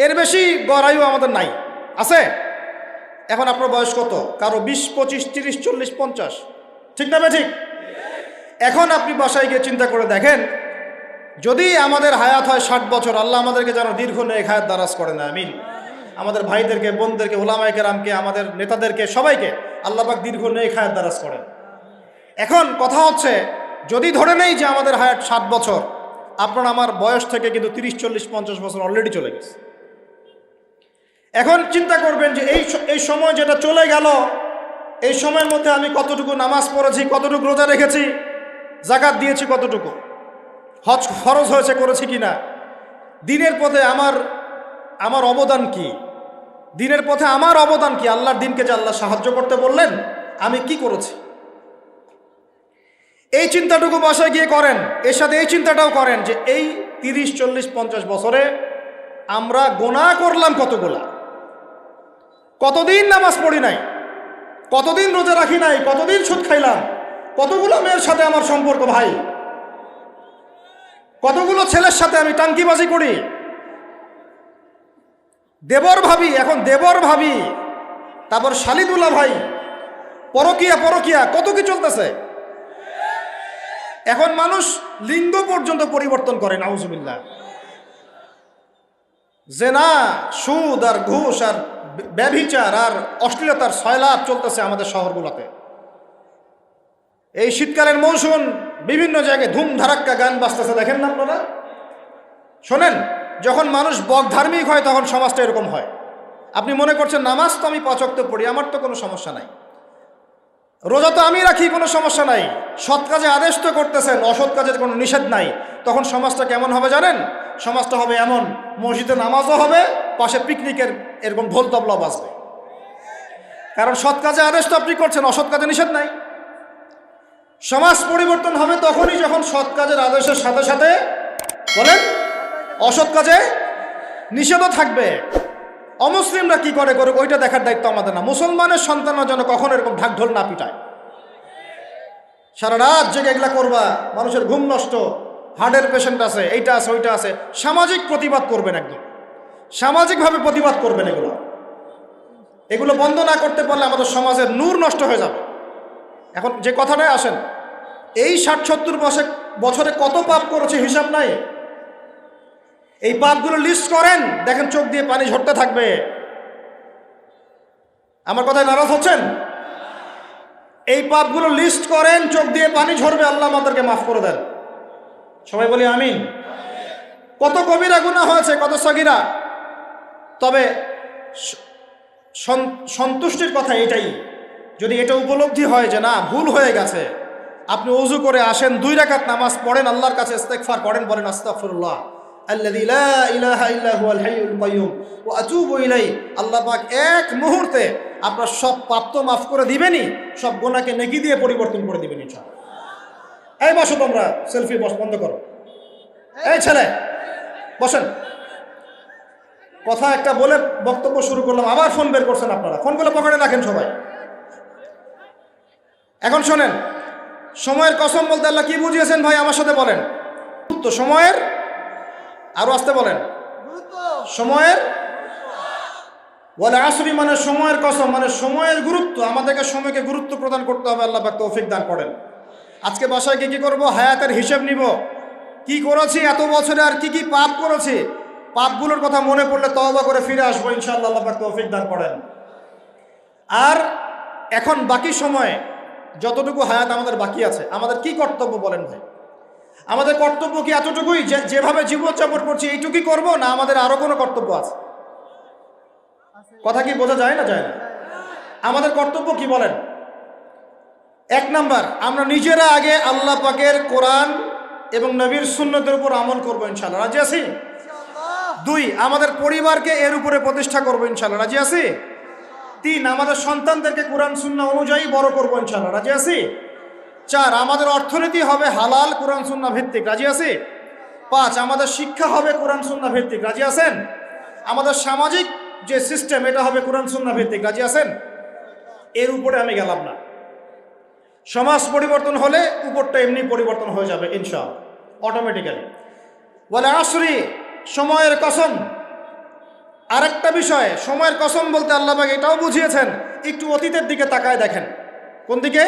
এর বেশি গড়াইও আমাদের নাই, আছে? এখন আপনার বয়স কত? কারো 20, 25, 30, 40, 50, ঠিক না ভাই? ঠিক। এখন আপনি বাসায় গিয়ে চিন্তা করে দেখেন, যদি আমাদের হায়াত হয় 60 বছর, আল্লাহ আমাদেরকে যেন দীর্ঘ নেক হায়াত দারাজ করে না, আমিন। আমাদের ভাইদেরকে, বোনদেরকে, ওলামায়ে কেরামকে, আমাদের নেতাদেরকে, সবাইকে আল্লাহ পাক দীর্ঘ নেক হায়াত দারাজ করেন। এখন কথা হচ্ছে, যদি ধরে নেই যে আমাদের হায়াত 60 বছর, আপনার আমার বয়স থেকে কিন্তু 30, 40, 50 বছর অলরেডি চলে গেছে। এখন চিন্তা করবেন যে এই সময় যেটা চলে গেল, এই সময়ের মধ্যে আমি কতটুকু নামাজ পড়েছি, কতটুকু রোজা রেখেছি, যাকাত দিয়েছি কতটুকু, হজ ফরজ হয়েছে করেছি কিনা, দিনের পথে আমার অবদান কি, দিনের পথে আমার অবদান কি, আল্লাহর দিনকে যে আল্লাহ সাহায্য করতে বললেন আমি কি করেছি, এই চিন্তাটুকু বাসায় গিয়ে করেন। এর সাথে এই চিন্তাটাও করেন যে এই 30, 40, 50 বছরে আমরা গুনাহ করলাম কতগুলা, কতদিন নামাজ পড়ি নাই, কতদিন রোজা রাখি নাই, কতদিন সুদ খাইলাম, কতগুলো মেয়ের সাথে আমার সম্পর্ক ভাই, কতগুলো ছেলের সাথে আমি টাঙ্কিবাজি করি, দেবর ভাবি, এখন দেবর ভাবি, তারপর শালিদুল্লাহ ভাই, পরকিয়া পরকিয়া কত কি চলতেছে। এখন মানুষ লিঙ্গ পর্যন্ত পরিবর্তন করে, নাউজুবিল্লাহ। জেনা, সুদ আর ঘুষ আর ব্যভিচার আর অশ্লীলতার সয়লাভ চলতেছে আমাদের শহরগুলোতে। এই শীতকালের মৌসুম বিভিন্ন জায়গায় ধুম ধারাক্কা গান বাজতেছে, দেখেন না আপনারা, শোনেন। যখন মানুষ বকধার্মিক হয় তখন সমাজটা এরকম হয়। আপনি মনে করছেন নামাজ তো আমি 5 ওয়াক্ত পড়ি, আমার তো কোনো সমস্যা নাই, রোজা তো আমি রাখি, কোনো সমস্যা নাই, সৎ কাজে আদেশ তো করতেছেন, অসৎ কাজের কোনো নিষেধ নাই, তখন সমাজটা কেমন হবে জানেন? সমাজটা হবে এমন, মসজিদে নামাজও হবে, পাশে পিকনিকের এরকম ঢোল তবলা বাজবে। কারণ সৎ কাজে আদেশ তো আপনি করছেন, অসৎ কাজে নিষেধ নাই। সমাজ পরিবর্তন হবে তখনই যখন সৎ কাজের আদেশের সাথে সাথে বলেন অসৎ কাজে নিষেধও থাকবে। অমুসলিমরা কি করে করুক, ওইটা দেখার দায়িত্ব আমাদের না। মুসলমানের সন্তানরা যেন কখনো এরকম ঢাক ঢোল না পিটায়। সারা রাত জেগে এগুলা করবা, মানুষের ঘুম নষ্ট, হার্টের পেশেন্ট আছে, এইটা আছে ওইটা আছে। সামাজিক প্রতিবাদ করবেন, একদম সামাজিকভাবে প্রতিবাদ করবেন। এগুলো বন্ধ না করতে পারলে আমাদের সমাজের নূর নষ্ট হয়ে যাবে। এখন যে কথাটাই আসেন, এই 60-70 বছরে কত পাপ করেছে হিসাব নাই। এই পাপগুলো লিস্ট করেন, দেখেন চোখ দিয়ে পানি ঝরতে থাকবে। আমার কথায় নারাজ হচ্ছেন? এই পাপগুলো লিস্ট করেন, চোখ দিয়ে পানি ঝরবে, আল্লাহ আমাদেরকে মাফ করে দেন। সবাই বলি আমিন। কত কবিরা গুনাহ হয়েছে, কত সগীরা। তবে সন্তুষ্টির কথা এটাই, যদি এটা উপলব্ধি হয় যে না ভুল হয়ে গেছে, আপনি ওযু করে আসেন, 2 রাকাত নামাজ পড়েন, আল্লাহর কাছে ইস্তেগফার করেন, বলেন আস্তাগফিরুল্লাহ আল্লাযী লা ইলাহা ইল্লা হুয়াল হাইয়ুল কাইয়্যুম ওয়া আতুবু ইলাইহি। আল্লাহ পাক এক মুহূর্তে আপনার সব পাপ তো মাফ করে দিবেনই, সব গুনাহকে নেকি দিয়ে পরিবর্তন করে দিবেন ইনশাআল্লাহ। এই বসো তোমরা, সেলফি বন্ধ করো। এই ছেলে বসেন। কথা একটা বলে বক্তব্য শুরু করলাম, আবার ফোন বের করছেন আপনারা। ফোনগুলো পকেটে রাখেন সবাই। এখন শোনেন, সময়ের কসম বলতে আল্লাহ কি বুঝিয়েছেন ভাই আমার সাথে বলেন তো। সময়ের, আরো আসতে বলেন, সময়ের ওয়াল আসরি মানে সময়ের কসম, মানে সময়ের গুরুত্ব। আমাদেরকে সময়কে গুরুত্ব প্রদান করতে হবে। আল্লাহ পাক তৌফিক দান করেন। আজকে বাসায় কি কি করবো, হায়াতের হিসেব নিব, কি করেছি এত বছরে, আর কি কি পাপ করেছি। পাপগুলোর কথা মনে পড়লে তওবা করে ফিরে আসবো ইনশাআল্লাহ। আল্লাহ পাক তৌফিক দান করেন। আর এখন বাকি সময়ে যতটুকু হায়াত আমাদের বাকি আছে, আমাদের কি কর্তব্য বলেন ভাই? আমাদের কর্তব্য কি এতটুকুই যেভাবে জীবনযাপন করছি এইটুকুই করব, না আমাদের আরো কোনো কর্তব্য আছে? কথা কি বোঝা যায় না? যায় না। আমাদের কর্তব্য কি বলেন? 1 নাম্বার, আমরা নিজেরা আগে আল্লাহ পাকের কোরআন এবং নবীর সুন্নতের উপর আমল করবো ইনশাআল্লাহ। রাজি আছি? 2, আমাদের পরিবারকে এর উপরে প্রতিষ্ঠা করবো ইনশাআল্লাহ। রাজি আছি? 3, আমাদের সন্তানদেরকে কোরআন সুন্নাহ অনুযায়ী বড় করবো ইনশাআল্লাহ। রাজি আছি? 4, আমাদের অর্থনীতি হবে হালাল কোরআন সুন্নাহ ভিত্তিক। রাজি আছি? 5, আমাদের শিক্ষা হবে কোরআন সুন্নাহ ভিত্তিক। রাজি আছেন? আমাদের সামাজিক যে সিস্টেম এটা হবে কোরআন সুন্নাহ ভিত্তিক। রাজি আছেন? এর উপরে আমি গেলাম না। সমাজ পরিবর্তন হলে উপরটা এমনি পরিবর্তন হয়ে যাবে ইনশাআল্লাহ, অটোমেটিক্যালি। ওয়াল আসরি, সময়ের কসম। আরেকটা বিষয়, সময়ের কসম বলতে আল্লাহ পাক এটাও বুঝিয়েছেন, একটু অতীতের দিকে তাকায় দেখেন। কোন দিকে?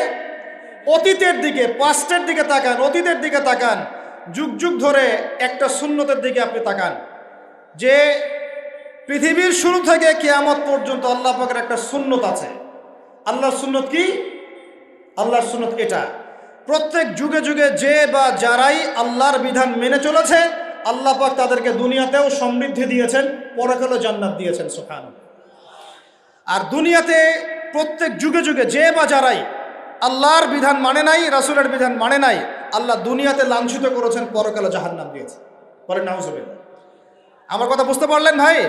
অতীতের দিকে, পাস্টের দিকে তাকান, অতীতের দিকে তাকান। যুগ যুগ ধরে একটা সুন্নতের দিকে আপনি তাকান, যে পৃথিবীর শুরু থেকে কিয়ামত পর্যন্ত আল্লাহ পাকের একটা সুন্নত আছে। আল্লাহর সুন্নত কি? আল্লাহর সুন্নত এটা, প্রত্যেক যুগে যুগে যে বা যারাই আল্লাহর বিধান মেনে চলেছে, আল্লাহ পাক তাদেরকে দুনিয়াতেও সমৃদ্ধি দিয়েছেন, পরকালে জান্নাত দিয়েছেন। সুবহানাল্লাহ। আর দুনিয়াতে প্রত্যেক যুগে যুগে যে বা যারাই আল্লাহর বিধান মানে নাই, রাসূলের বিধান মানে নাই, আল্লাহ দুনিয়াতে লাঞ্ছিত করেছেন, পরকালে জাহান্নাম দিয়েছেন। বলেন নাউজুবিল্লাহ। আমার কথা বুঝতে পারলেন ভাই?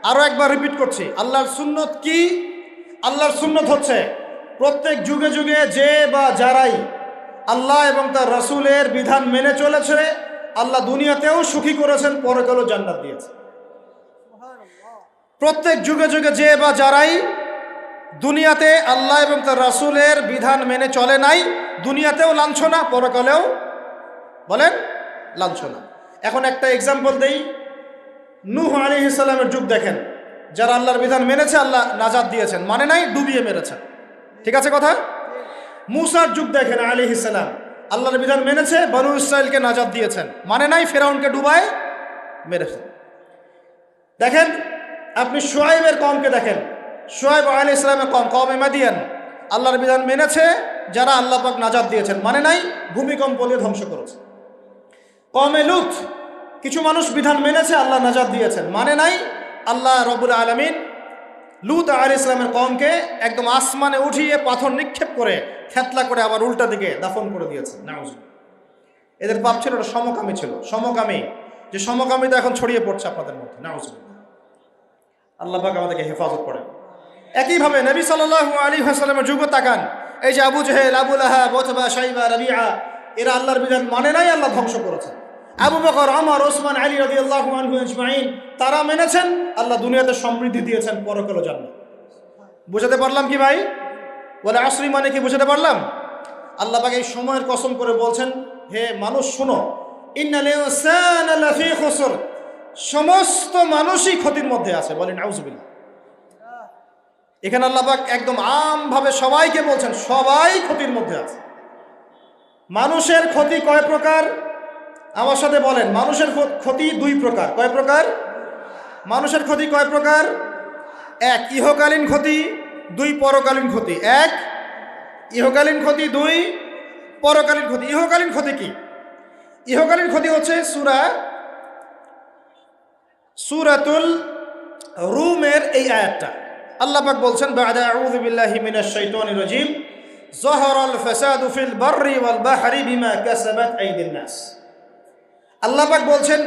আরো একবার রিপিট করছি, আল্লাহর সুন্নত কি? আল্লাহর সুন্নত হচ্ছে প্রত্যেক যুগে যুগে যে বা যারাই আল্লাহ এবং তার রাসূলের বিধান মেনে চলেছে, আল্লাহ দুনিয়াতেও সুখী করেছেন, পরকালেও জান্নাত দিয়েছে। প্রত্যেক যুগে যুগে যে বা যারাই দুনিয়াতে আল্লাহ এবং তার রাসূলের বিধান মেনে চলে নাই, দুনিয়াতেও লাঞ্ছনা, পরকালেও বলেন লাঞ্ছনা। এখন একটা এক্সাম্পল দেই, নূহ আলাইহিস সালামের যুগ দেখেন, যারা আল্লাহর বিধান মেনেছে আল্লাহ নাজাত দিয়েছেন, মানে নাই ডুবিয়ে মেরেছেন, ঠিক আছে কথা। মূসার যুগ দেখেন আলাইহিস সালাম, আল্লাহর বিধান মেনেছে, বনু ইসরাইলকে নাজাত দিয়েছেন, মানে নাই ফেরাউনকে ডুবায় মেরেছেন। দেখেন আপনি শুআয়বের কওমকে দেখেন, শুআয়ব আলাইহিস সালামের কওম, কওমে মাদিয়ান, আল্লাহর বিধান মেনেছে যারা আল্লাহ পাক নাজাত দিয়েছেন, মানে নাই ভূমিকম্প দিয়ে ধ্বংস করেছে। কওমে লূত, কিছু মানুষ বিধান মেনেছে আল্লাহ নাজাত দিয়েছেন, মানে নাই আল্লাহ রব্বুল আলামিন লূত আলাইহিস সালামের কওমকে একদম আসমানে উঠিয়ে পাথর নিক্ষেপ করে থেতলা করে আবার উল্টা দিকে দাফন করে দিয়েছেন। নাউজুবিল্লাহ। এদের পাপ ছিল, ওটা সমকামী ছিল, সমকামী, যে সমকামিতা এখন ছড়িয়ে পড়ছে আপনাদের মধ্যে। নাউজুবিল্লাহ। আল্লাহ পাক আমাদেরকে হেফাজত করেন। একইভাবে নবী সাল্লাল্লাহু আলাইহি ওয়াসাল্লামের যুগ তাকান, এই যে আবু জেহেল, আবু লাহাব, উতবা, শাইবা, রাবিআ, এরা আল্লাহর বিধান মানে নাই, আল্লাহ ধ্বংস করেছেন। আবু বকর, ওমর, ওসমান, আলী রাদিয়াল্লাহু আনহু আজমাইন, তারা মেনেছেন, আল্লাহ দুনিয়াতে সমৃদ্ধি দিয়েছেন, পরকালে জান্নাত। বুঝাতে পারলাম কি ভাই? বলে আসরি মানে কি বুঝাতে পারলাম? আল্লাহ পাক এই সময়ের কসম করে বলছেন, হে মানুষ শোনো, ইন্নাল ইনসানা লাফি খুসর, সমস্ত মানুষই ক্ষতির মধ্যে আছে। বলেন নাউজুবিল্লাহ। এখানে আল্লাহ পাক একদম আমভাবে সবাইকে বলছেন, সবাই ক্ষতির মধ্যে আছে। মানুষের ক্ষতি কয় প্রকার? আমার সাথে বলেন, মানুষের ক্ষতি দুই প্রকার। কয় প্রকার? মানুষের ক্ষতি কয় প্রকার? এক, ইহকালীন ক্ষতি, দুই, পরকালীন ক্ষতি। এক, ইহকালীন ক্ষতি, দুই, পরকালীন ক্ষতি। ইহকালীন ক্ষতি কি? ইহকালীন ক্ষতি হচ্ছে সূরাতুল রুমের এই আয়াতটা। আল্লাহ পাক বলছেন, বা'দা আউযু বিল্লাহি মিনাশ শাইতানির রাজীম, যাহারাল ফাসাদু ফিল বাররি ওয়াল বাহরি বিমা কাসাবাত আইদিন নাস। আল্লাহ পাক বলছেন,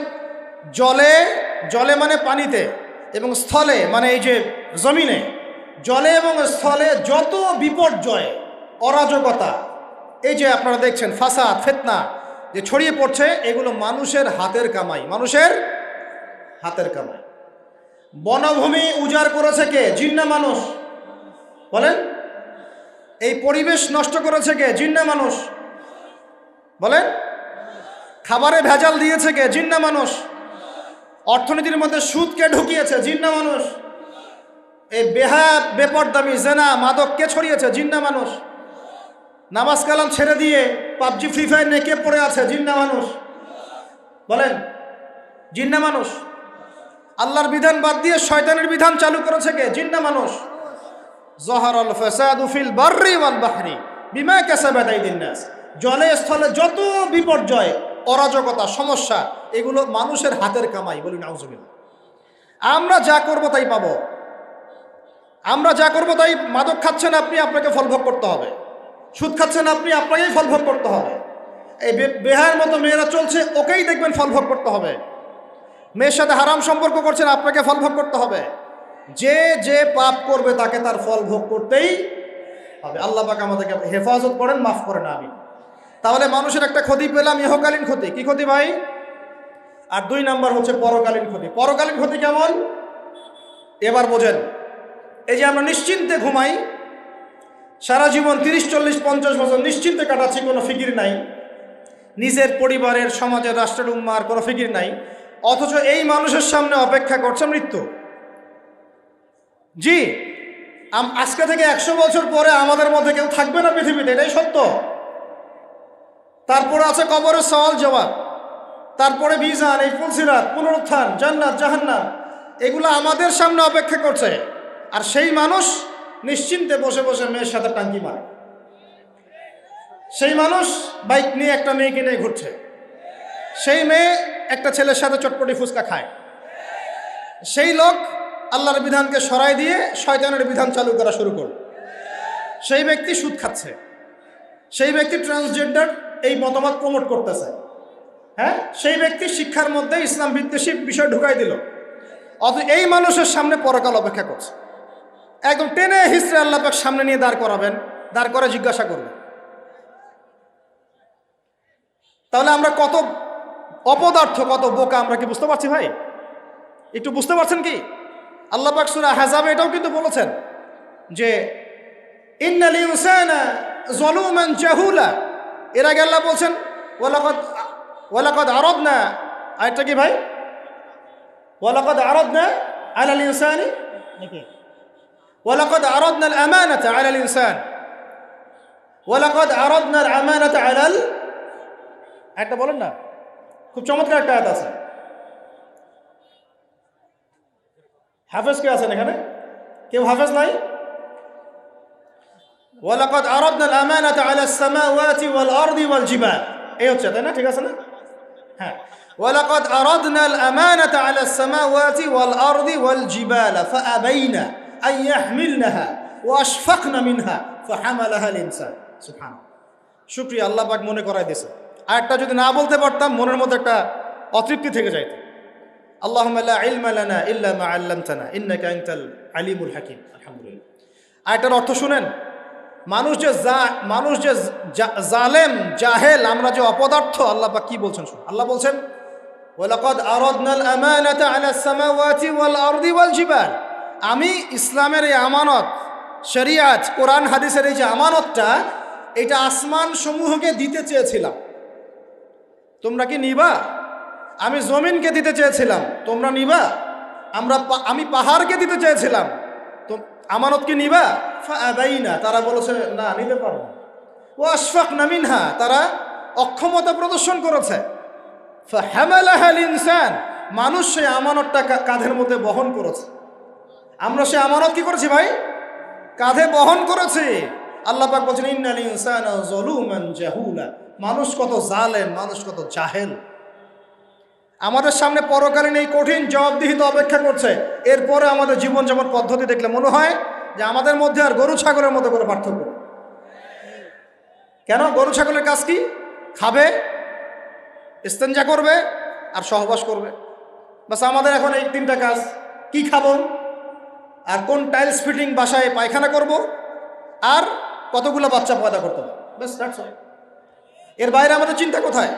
জলে মানে পানিতে, এবং স্থলে মানে এই যে জমিনে, জলে এবং স্থলে যত বিপর্যয়, অরাজকতা, এই যে আপনারা দেখছেন ফাসাদ, ফিতনা যে ছড়িয়ে পড়ছে, এগুলো মানুষের হাতের কামাই, মানুষের হাতের কামাই। বনভূমি উজাড় করেছে কে? জিন না মানুষ? বলেন। এই পরিবেশ নষ্ট করেছে কে? জিন না মানুষ? বলেন। খাবারে ভেজাল দিয়েছে কে? জিন না মানুষ? অর্থনীতির মধ্যে সুদকে ঢুকিয়েছে, জিন না মানুষ? এই বেপরদামি, জেনা, মাদক কে ছড়িয়েছে? জিন না মানুষ? নামাজ কালাম ছেড়ে দিয়ে পাবজি, ফ্রি ফায়ার নিয়ে কে পড়ে আছে? জিন না মানুষ? বলেন, জিন না মানুষ? আল্লাহর বিধান বাদ দিয়ে শয়তানের বিধান চালু করেছে কে? জিন না মানুষ? যাহারাল ফাসাদু ফিল বাররি ওয়াল বাহরি বিমা কাসাবাত আইদিন নাস। জলে স্থলে যত বিপর্যয়, অরাজকতা, সমস্যা, এগুলো মানুষের হাতের কামাই। বলি নাউজুবিল্লাহ। আমরা যা করব তাই পাবো। আমরা যা করব তাই, মাদক খাচ্ছেন আপনি, আপনাকে ফল ভোগ করতে হবে। সুদ খাচ্ছেন আপনি, আপনাকেই ফল ভোগ করতে হবে। এই বেহায়ের মতো মেয়েরা চলছে, ওকেই দেখবেন ফল ভোগ করতে হবে। মেয়ের সাথে হারাম সম্পর্ক করছেন, আপনাকে ফল ভোগ করতে হবে। যে যে পাপ করবে তাকে তার ফল ভোগ করতেই হবে। আল্লাহ পাক আমাদেরকে হেফাজত করেন, মাফ করেন। আমি তাহলে মানুষের একটা ক্ষতি পেলাম, ইহকালীন ক্ষতি। কি ক্ষতি ভাই? আর দুই নাম্বার হচ্ছে পরকালীন ক্ষতি। পরকালীন ক্ষতি কেমন? এবার বোঝেন। এই যে আমরা নিশ্চিন্তে ঘুমাই, সারা জীবন 30, 40, 50 বছর নিশ্চিন্তে কাটাচ্ছি, কোনো ফিকির নাই, নিজের পরিবারের, সমাজের, রাষ্ট্রের, উম্মার কোনো ফিকির নাই, অথচ এই মানুষের সামনে অপেক্ষা করছে মৃত্যু। জি, আজকে থেকে 100 বছর পরে আমাদের মধ্যে কেউ থাকবে না পৃথিবীতে, এটাই সত্য। তারপরে আছে কবরের সওয়াল জবাব, তারপরে মিজান, এই ফুলসিরাত, পুনরুত্থান, জান্নাত, জাহান্নাম, এগুলো আমাদের সামনে অপেক্ষা করছে। আর সেই মানুষ নিশ্চিন্তে বসে বসে মেয়ের সাথে টাঙ্কি মারে। সেই মানুষ বাইক নিয়ে একটা মেয়েকে নিয়ে ঘুরছে। সেই মেয়ে একটা ছেলের সাথে চটপটি ফুচকা খায়। সেই লোক আল্লাহর বিধানকে সরাই দিয়ে শয়তানের বিধান চালু করা শুরু করল। সেই ব্যক্তি সুদ খাচ্ছে। সেই ব্যক্তি ট্রান্সজেন্ডার এই মতামত প্রমোট করতেছে। হ্যাঁ, সেই ব্যক্তি শিক্ষার মধ্যে ইসলাম বিদ্বেষী বিষয় ঢুকাই দিল। অথচ এই মানুষের সামনে পরকাল অপেক্ষা করছে। একদম টেনে হিস্ট্রি আল্লাহ পাক সামনে নিয়ে দাঁড় করাবেন, দাঁড় করে জিজ্ঞাসা করবেন। তাহলে আমরা কত অপদার্থ, কত বোকা, আমরা কি বুঝতে পারছি ভাই? একটু বুঝতে পারছেন কি? আল্লাহ পাক সূরা আহজাবে এটাও কিন্তু বলেছেন যে ইন্নাল ইনসানা যালুমান জাহুলা। এর আগে আল্লাহ বলছেন ওয়ালাকাদ আরাদনা, আয়াতটা কি ভাই? ওয়ালাকাদ আরাদনা আলাল ইনসানি নাকি ওয়ালাকাদ আরাদনা আল আমানাতা আলাল ইনসান, ওয়ালাকাদ আরাদনা আল আমানাতা আলাল, একটা বলেন না, খুব চমৎকার একটা আয়াত আছে। হাফেজ কে আছেন এখানে? কেউ হাফেজ নাই? ওয়ালাকাদ আরাদনা আল আমানাতা আলাস সামাওয়াতি ওয়াল আরদি ওয়াল জিবাল, এই হচ্ছে, তাই না? ঠিক আছে না? হ্যাঁ, ওয়ালাকাদ আরাদনা আল আমানাতা আলাস সামাওয়াতি ওয়াল আরদি ওয়াল জিবাল ফাআবাইনা আন ইয়াহমিলনাহা ওয়া আশফাকনা মিনহা ফাহামালাহা আল ইনসান। সুবহানাল্লাহ, শুকরিয়া, আল্লাহ পাক মনে করায় দিয়েছে। আরেকটা যদি না বলতে পারতাম মনের মধ্যে একটা অতৃপ্তি থেকে যাইত। আল্লাহুম্মা লা ইলমা লানা ইল্লা মা আল্লামতানা ইন্নাকা আনতাল আলিমুল হাকিম। আলহামদুলিল্লাহ। আরেকটার অর্থ শুনেন, মানুষ যে জালেম জাহেল, আমরা যে অপদার্থ, আল্লাহ পাক কি বলছেন শুনুন। আল্লাহ বলছেন ওয়ালাকাদ আরাদনাল আমানাতা আলাস সামাওয়াতি ওয়াল আরদি ওয়াল জিবাল, আমি ইসলামের এই আমানত, শরিয়াত, কোরআন হাদিসের এই যে আমানতটা, এটা আসমান সমূহকে দিতে চেয়েছিলাম, তোমরা কি নিবা? আমি জমিনকে দিতে চেয়েছিলাম, তোমরা নিবা? আমি পাহাড়কে দিতে চেয়েছিলাম, তো আমানত কি নিবা? ফাআবাইনা, তারা বলেছে না, নিতে পারবো না। ওয়া আশফাকনা মিনহা, তারা অক্ষমতা প্রদর্শন করেছে। ফাহামালাহা আল ইনসান, মানুষ সেই আমানতটা কাঁধের মধ্যে বহন করেছে। আমরা সেই আমানত কি করেছি ভাই? কাঁধে বহন করেছি। আল্লাহ পাক বলছেন ইন্নাল ইনসানা যালুমান জাহুলা, মানুষ কত জালেম, মানুষ কত জাহেল। আমাদের সামনে পরকালীন এই কঠিন জবাবদিহিতা অপেক্ষা করছে। এরপরে আমাদের জীবনযাপন পদ্ধতি দেখলে মনে হয় যে আমাদের মধ্যে আর গরু ছাগলের মতো করে পার্থক্য। কেন? গরু ছাগলের কাজ কি? খাবে, ইস্তেঞ্জা করবে আর সহবাস করবে, বাস। আমাদের এখন এই তিনটা কাজ, কি খাবো, আর কোন টাইলস ফিটিং বাসায় পায়খানা করব, আর কতগুলো বাচ্চা পয়দা করতে হবে, ব্যাস, দ্যাটস অল। এর বাইরে আমাদের চিন্তা কোথায়?